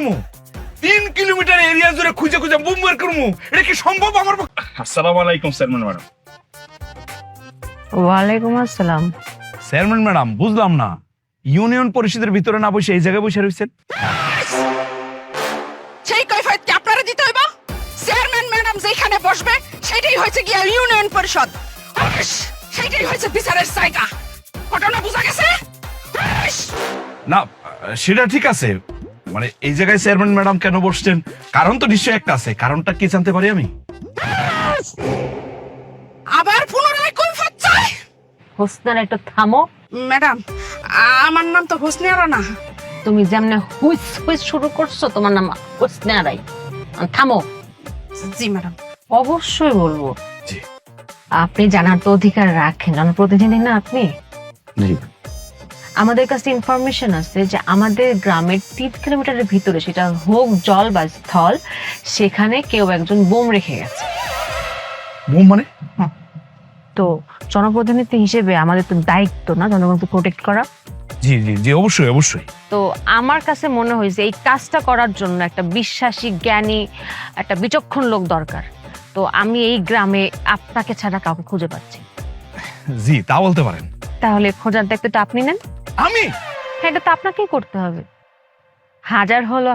করবো? 3 kilometre area জুড়ে খুঁজে খুঁজে বোম বের করবো? এটা কি সম্ভব আমার পক্ষে? আসসালামু আলাইকুম চেয়ারম্যান ম্যাডাম। ওয়ালাইকুম আসসালাম। চেয়ারম্যান ম্যাডাম, বুঝলাম না, ইউনিয়ন পরিষদের ভিতরে না বসে এই জায়গায় বসে রয়েছেন? সেই কৈফিয়ত কি আপনারা দিতে হইব? চেয়ারম্যান ম্যাডাম যেখানে বসবে সেটাই হয়েছে গিয়া ইউনিয়ন পরিষদ, অফিস সেটাই হয়েছে বিচারের জায়গা। ঘটনা বোঝা গেছে? না, সেটা ঠিক আছে, মানে এই জায়গায় চেয়ারম্যান ম্যাডাম কেন বসছেন, কারণ তো নিশ্চয়ই একটা আছে। কারণটা কি জানতে পারি আমি? আবার পুনরায় কৈফিয়ত চাই? হোসনার একটু থামো। ম্যাডাম, আমার নাম তো হোসনে আরা না। তুমি যেমনে হুইস হুইস শুরু করছো, তোমার নাম হোসনারাই। থামো। জি ম্যাডাম। অবশ্যই বলবো। জি। আপনি জানার তো অধিকার রাখেন, জনপ্রতিনিধি না আপনি? জি। আমাদের কাছে ইনফরমেশন আছে যে আমাদের গ্রামের 3 কিলোমিটারের ভিতরে, সেটা হোক জল বা স্থল, সেখানে কেউ একজন বোম রেখে গেছে। বোম মানে? তো জনপ্রতিনিধি হিসেবে আমাদের তো দায়িত্ব না জনগণকে প্রোটেক্ট করা। জি জি জি, অবশ্যই অবশ্যই। তো আমার কাছে মনে হয়েছে এই কাজটা করার জন্য একটা বিশ্বাসী, জ্ঞানী, একটা বিচক্ষণ লোক দরকার। তো আমি এই গ্রামে আপনাকে ছাড়া কাউকে খুঁজে পাচ্ছি। জি, তা বলতে পারেন। তাহলে খোঁজার দায়িত্বটা আপনি নেন। আমি? হ্যাঁ, এটা তো আপনাকেই করতে হবে। হাজার হলো